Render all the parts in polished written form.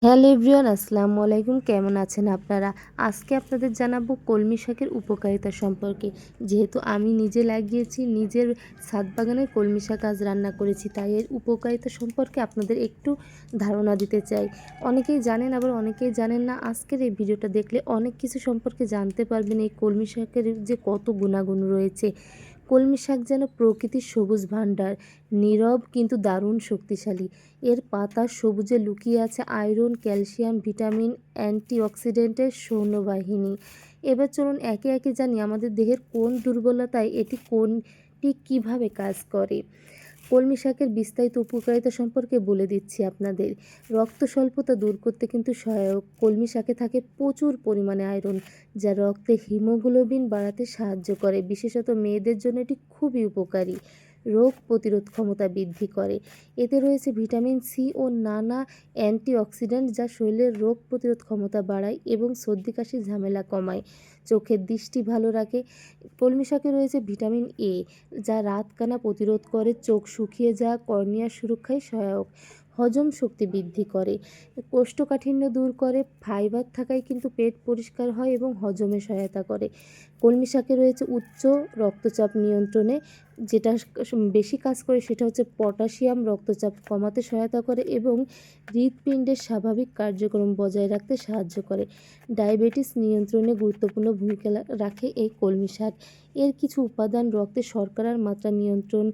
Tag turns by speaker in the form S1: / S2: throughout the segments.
S1: Hello everyone, আসসালামু আলাইকুম। কেমন আছেন আপনারা? আজকে আপনাদের জানাবো কলমি শাকের উপকারিতা সম্পর্কে। যেহেতু আমি নিজে লাগিয়েছি, নিজের ছাদ বাগানে কলমি শাক আজ রান্না করেছি, তাই এর উপকারিতা সম্পর্কে আপনাদের একটু ধারণা দিতে চাই। অনেকেই জানেন, আবার অনেকেই জানেন না। আজকের এই ভিডিওটা দেখলে অনেক কিছু সম্পর্কে জানতে পারবেন। এই কলমি শাকের যে কত গুণাগুণ রয়েছে। কলমি শাক যেন প্রকৃতির সবুজ ভাণ্ডার, নীরব কিন্তু দারুণ শক্তিশালী। এর পাতা সবুজে লুকিয়ে আছে আয়রন, ক্যালসিয়াম, ভিটামিন, অ্যান্টিঅক্সিডেন্টের সৈন্যবাহিনী। এবার চলুন একে একে জানি আমাদের দেহের কোন দুর্বলতায় কোনটি কীভাবে কাজ করে। কলমি শাকের বিস্তারিত উপকারিতা সম্পর্কে বলে দিচ্ছি আপনাদের। রক্ত স্বল্পতা দূর করতে কিন্তু সহায়ক। কলমি শাকে থাকে প্রচুর পরিমাণে আয়রন, যা রক্তে হিমোগ্লোবিন বাড়াতে সাহায্য করে। বিশেষত মেয়েদের জন্য এটি খুবই উপকারী। রোগ প্রতিরোধ ক্ষমতা বৃদ্ধি করে। এতে রয়েছে ভিটামিন সি ও নানা অ্যান্টিঅক্সিডেন্ট, যা শরীরের রোগ প্রতিরোধ ক্ষমতা বাড়ায় এবং সর্দি কাশির ঝামেলা কমায়। চোখের দৃষ্টি ভালো রাখে। কলমি শাকে রয়েছে ভিটামিন এ, যা রাতকানা প্রতিরোধ করে, চোখ শুকিয়ে যাওয়া, কর্নিয়ার সুরক্ষায় সহায়ক। হজম শক্তি বৃদ্ধি করে, কোষ্ঠকাঠিন্য দূর করে। ফাইবার থাকায় কিন্তু পেট পরিষ্কার হয় এবং হজমে সহায়তা করে। কলমি শাকে রয়েছে উচ্চ রক্তচাপ নিয়ন্ত্রণে, যেটা বেশি কাজ করে সেটা হচ্ছে পটাশিয়াম, রক্তচাপ কমাতে সহায়তা করে এবং হৃৎপিণ্ডের স্বাভাবিক কার্যক্রম বজায় রাখতে সাহায্য করে। ডায়াবেটিস নিয়ন্ত্রণে গুরুত্বপূর্ণ ভূমিকা রাখে এই কলমি শাক। এর কিছু উপাদান রক্তে শর্করার মাত্রা নিয়ন্ত্রণ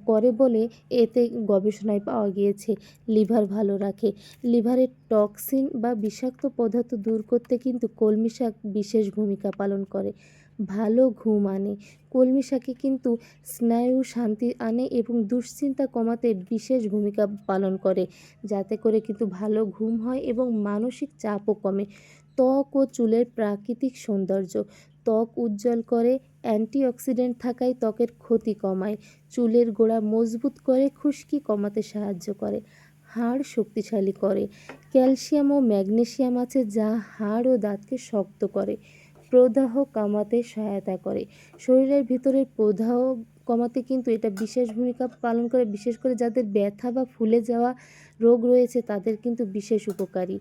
S1: করে বলে এতে গবেষণায় পাওয়া গিয়েছে। লিভার ভালো রাখে। লিভারের টক্সিন বা বিষাক্ত পদার্থ দূর করতে কিন্তু কলমি শাক বিশেষ ভূমিকা পালন করে। ভালো ঘুম আনে। কলমি শাকে কিন্তু স্নায়ু শান্তি আনে এবং দুশ্চিন্তা কমাতে বিশেষ ভূমিকা পালন করে, যাতে করে কিন্তু ভালো ঘুম হয় এবং মানসিক চাপও কমে। ত্বক ও চুলের প্রাকৃতিক সৌন্দর্য। ত্বক উজ্জ্বল করে, অ্যান্টিঅক্সিডেন্ট থাকায় ত্বকের ক্ষতি কমায়, চুলের গোড়া মজবুত করে, খুশকি কমাতে সাহায্য করে। হাড় শক্তিশালী করে। ক্যালসিয়াম ও ম্যাগনেসিয়াম আছে, যা হাড় ও দাঁতকে শক্ত করে। প্রদাহ কমাতে সহায়তা করে। শরীরের ভিতরের প্রদাহ কমাতে কিন্তু এটা বিশেষ ভূমিকা পালন করে। বিশেষ করে যাদের ব্যথা বা ফুলে যাওয়া রোগ রয়েছে তাদের কিন্তু বিশেষ উপকারী।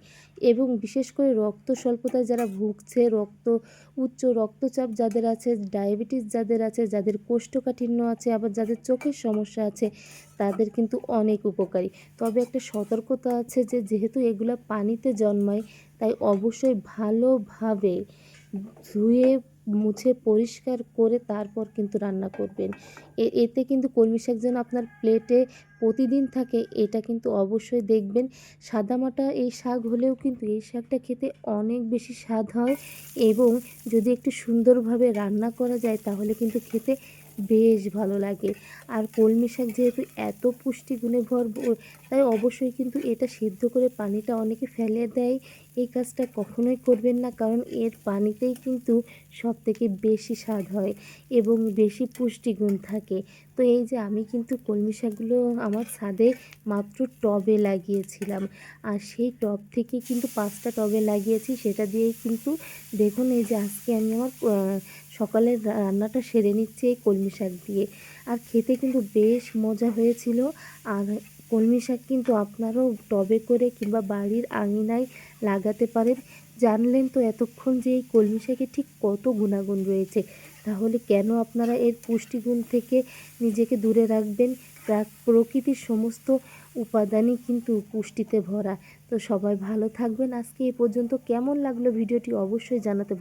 S1: এবং বিশেষ করে রক্ত স্বল্পতায় যারা ভুগছে, উচ্চ রক্তচাপ যাদের আছে, ডায়াবেটিস যাদের আছে, যাদের কোষ্ঠকাঠিন্য আছে, আবার যাদের চোখের সমস্যা আছে, তাদের কিন্তু অনেক উপকারী। তবে একটা সতর্কতা আছে যে যেহেতু এগুলো পানিতে জন্মায়, তাই অবশ্যই ভালোভাবে ধুয়ে মুছে পরিষ্কার করে তারপর কিন্তু রান্না করবেন। এতে কিন্তু কলমি শাক যেন আপনার প্লেটে প্রতিদিন থাকে, এটা কিন্তু অবশ্যই দেখবেন। সাদামাটা এই শাক হলেও কিন্তু এই শাকটা খেতে অনেক বেশি স্বাদ হয় এবং যদি একটু সুন্দরভাবে রান্না করা যায় তাহলে কিন্তু খেতে বেশ ভালো লাগে। আর কলমি শাক যেহেতু এত পুষ্টিগুণে ভরপুর, তাই অবশ্যই কিন্তু এটা সিদ্ধ করে পানিটা অনেকে ফেলে দেয়। এই কাজটা কখনোই করবেন না, কারণ এর পানিতেই কিন্তু সবথেকে বেশি স্বাদ হয় এবং বেশি পুষ্টিগুণ থাকে। তো এই যে আমি কিন্তু কলমি শাকগুলো আমার ছাদে মাত্র টবে লাগিয়েছিলাম, আর সেই টব থেকে কিন্তু 5টা টবে লাগিয়েছি। সেটা দিয়েই কিন্তু দেখুন এই যে আজকে আমি আমার সকালের রান্নাটা সেরে নিচ্ছি এই কলমি শাক দিয়ে। আর খেতে কিন্তু বেশ মজা হয়েছিল। আর কলমি শাক কিন্তু আপনারাও টবে করে কিংবা বাড়ির আঙিনায় লাগাতে পারেন। জানলেন তো এতক্ষণ যে এই কলমি শাকে ঠিক কত গুণাগুণ রয়েছে, তাহলে কেন আপনারা এর পুষ্টিগুণ থেকে নিজেকে দূরে রাখবেন? প্রকৃতির সমস্ত উপাদানই কিন্তু পুষ্টিতে ভরা। তো সবাই ভালো থাকবেন। আজকে এ পর্যন্ত। কেমন লাগলো ভিডিওটি অবশ্যই জানাতে ভুলবেন না।